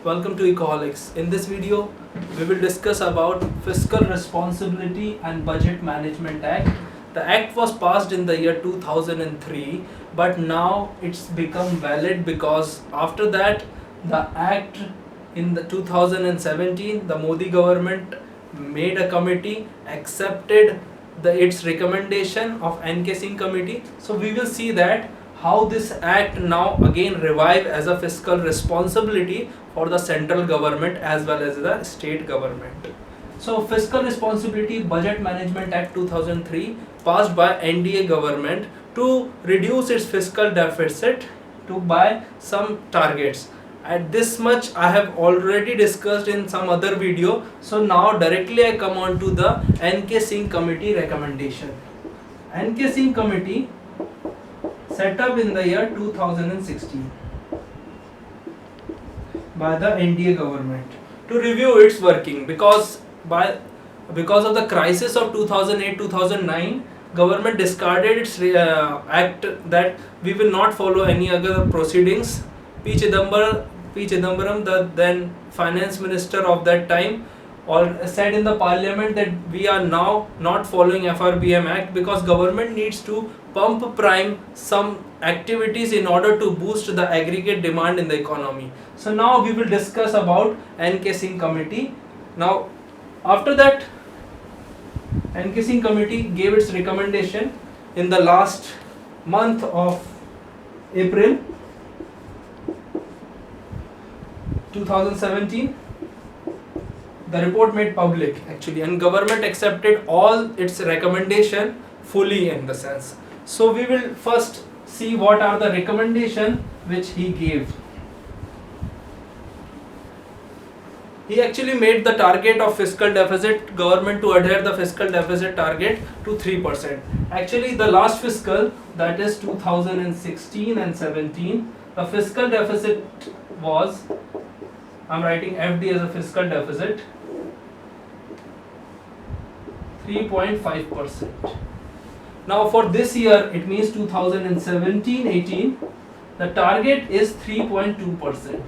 welcome to Ecoholics. In this video, we will discuss about Fiscal Responsibility and Budget Management Act. The act was passed in the year 2003, but now it's become valid because after that, the act in the 2017, the Modi government made a committee, accepted its recommendation of NK Singh Committee. So we will see that how this act now again revive as a fiscal responsibility for the central government as well as the state government. So Fiscal Responsibility Budget Management Act 2003 passed by NDA government to reduce its fiscal deficit to by some targets. At this much I have already discussed in some other video, so now directly I come on to the NK Singh Committee recommendation. NK Singh Committee set up in the year 2016 by the NDA government to review its working because of the crisis of 2008-2009, government discarded its act that we will not follow any other proceedings. P. Chidambaram, the then finance minister of that time, said in the parliament that we are now not following FRBM act because government needs to pump prime some activities in order to boost the aggregate demand in the economy. So now we will discuss about NK Singh Committee. Now after that, NK Singh Committee gave its recommendation in the last month of April 2017. The report made public actually, and government accepted all its recommendation fully in the sense. So we will first see what are the recommendation which he gave. He actually made the target of fiscal deficit, government to adhere the fiscal deficit target to 3%. Actually the last fiscal, that is 2016 and 17, the fiscal deficit was, I'm writing FD as a fiscal deficit, 3.5%. Now for this year, it means 2017-18, the target is 3.2%.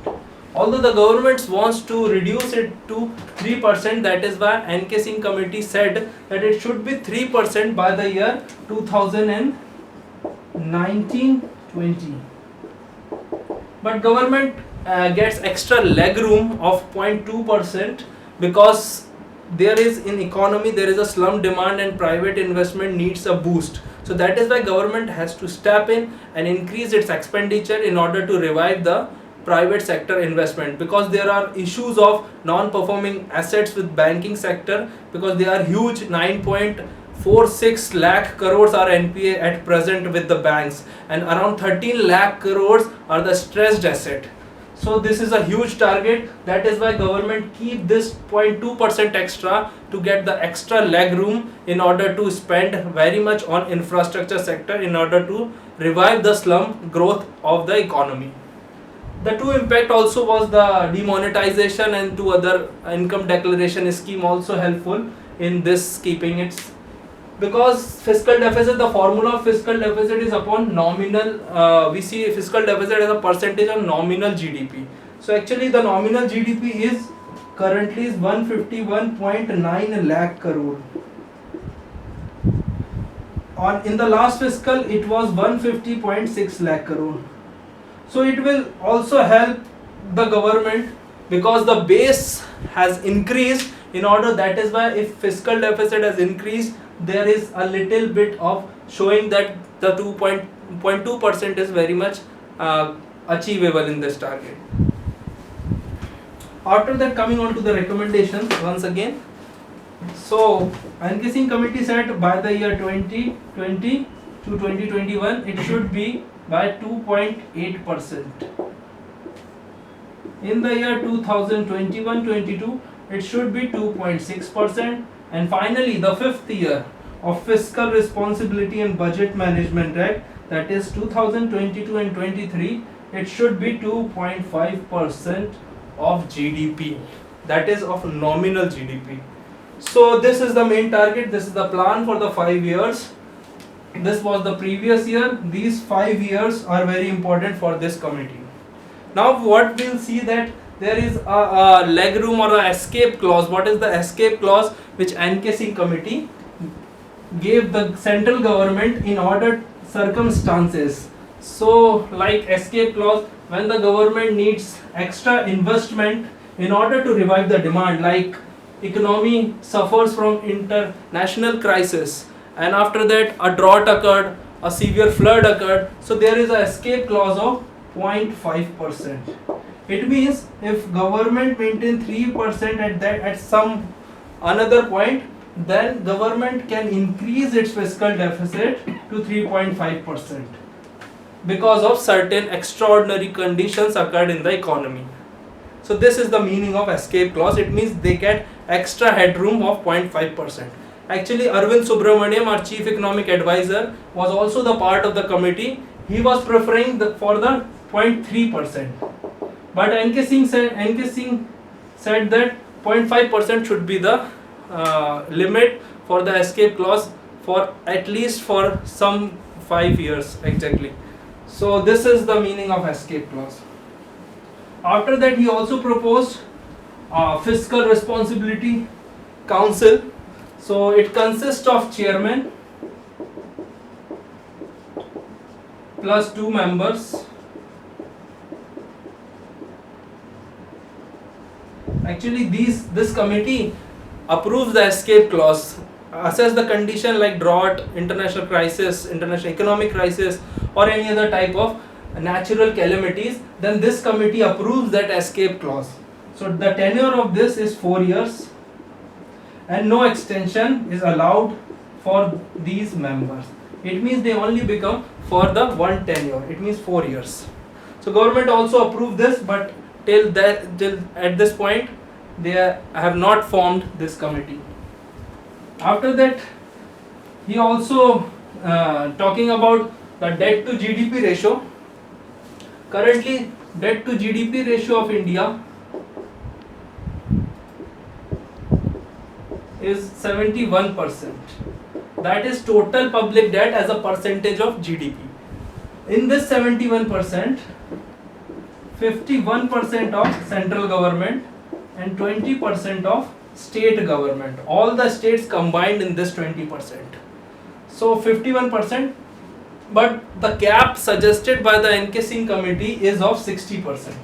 Although the government wants to reduce it to 3%, that is why NK Singh Committee said that it should be 3% by the year 2019-20. But government gets extra leg room of 0.2% because there is in economy there is a slump demand and private investment needs a boost. So that is why government has to step in and increase its expenditure in order to revive the private sector investment, because there are issues of non-performing assets with banking sector because they are huge. 9.46 lakh crores are NPA at present with the banks, and around 13 lakh crores are the stressed asset. So this is a huge target. That is why government keep this 0.2% extra to get the extra leg room in order to spend very much on infrastructure sector in order to revive the slump growth of the economy. The two impact also was the demonetization and two other income declaration scheme also helpful in this keeping it, because fiscal deficit, the formula of fiscal deficit is upon nominal, we see fiscal deficit as a percentage of nominal GDP. So actually the nominal GDP is currently is 151.9 lakh crore. In the last fiscal it was 150.6 lakh crore. So it will also help the government because the base has increased in order, that is why if fiscal deficit has increased, there is a little bit of showing that the 2.2% is very much achievable in this target. After that, coming on to the recommendations once again. So NK Singh Committee said by the year 2020 to 2021 it should be by 2.8%. In the year 2021-22 it should be 2.6%, and finally the fifth year of Fiscal Responsibility and Budget Management Act, that is 2022 and 23, it should be 2.5% of GDP, that is of nominal GDP. So this is the main target, this is the plan for the 5 years. This was the previous year. These 5 years are very important for this committee. Now what we'll see that there is a leg room or a escape clause. What is the escape clause which NK Singh Committee gave the central government in order circumstances? So like escape clause, when the government needs extra investment in order to revive the demand, like economy suffers from international crisis, and after that a drought occurred, a severe flood occurred, so there is a escape clause of 0.5%. It means if government maintain 3% at some another point, then government can increase its fiscal deficit to 3.5% because of certain extraordinary conditions occurred in the economy. So this is the meaning of escape clause. It means they get extra headroom of 0.5%. Actually, Arvind Subramaniam, our chief economic advisor, was also the part of the committee. He was preferring for the 0.3%. But NK Singh said that 0.5% should be the limit for the escape clause for at least for some 5 years exactly. So this is the meaning of escape clause. After that, he also proposed fiscal responsibility council. So it consists of chairman plus 2 members. Actually, this committee approves the escape clause, assess the condition like drought, international crisis, international economic crisis, or any other type of natural calamities, then this committee approves that escape clause. So the tenure of this is 4 years and no extension is allowed for these members. It means they only become for the one tenure, it means 4 years. So government also approved this, but till at this point they have not formed this committee. After that, he also talking about the debt to GDP ratio. Currently, debt to GDP ratio of India is 71%. That is total public debt as a percentage of GDP. In this 71%, 51% of central government and 20% of state government. All the states combined in this 20%. So 51%. But the cap suggested by the NK Singh Committee is of 60%.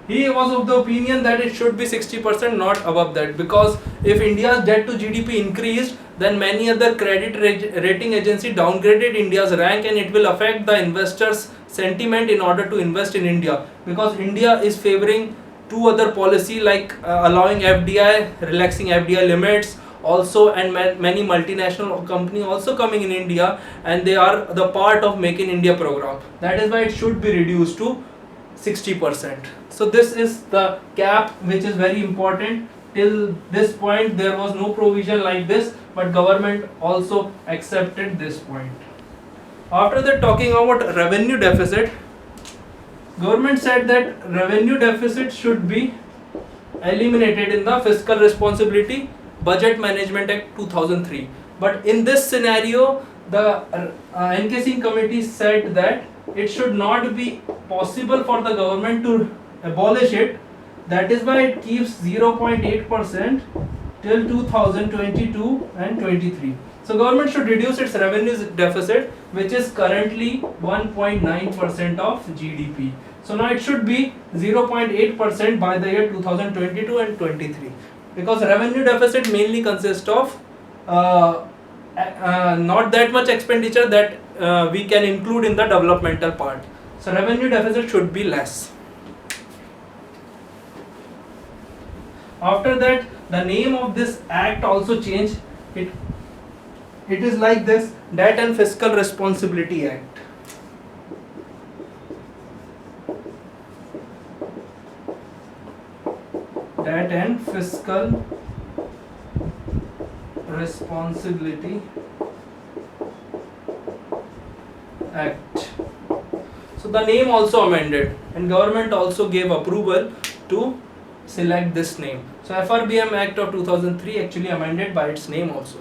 He was of the opinion that it should be 60%, not above that, because if India's debt to GDP increased, then many other credit rating agency downgraded India's rank, and it will affect the investors' sentiment in order to invest in India, because India is favoring 2 other policy like allowing FDI, relaxing FDI limits also, and many multinational company also coming in India, and they are the part of Make in India program. That is why it should be reduced to 60%. So this is the cap which is very important. Till this point there was no provision like this, but government also accepted this point. After that, talking about revenue deficit, government said that revenue deficit should be eliminated in the Fiscal Responsibility Budget Management Act 2003. But in this scenario, the NK Singh Committee said that it should not be possible for the government to abolish it. That is why it keeps 0.8% till 2022 and 23. So government should reduce its revenue deficit, which is currently 1.9% of GDP. So now it should be 0.8% by the year 2022 and 23. Because revenue deficit mainly consists of not that much expenditure that we can include in the developmental part. So revenue deficit should be less. After that, the name of this act also changed. It is like this: Debt and Fiscal Responsibility Act. Debt and Fiscal Responsibility Act. So the name also amended, and government also gave approval to select this name. So FRBM Act of 2003 actually amended by its name also.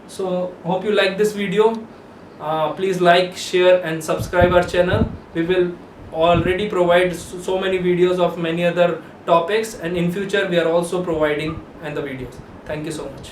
So hope you like this video. Please like, share and subscribe our channel. We will already provide so many videos of many other topics, and in future we are also providing and the videos. Thank you so much.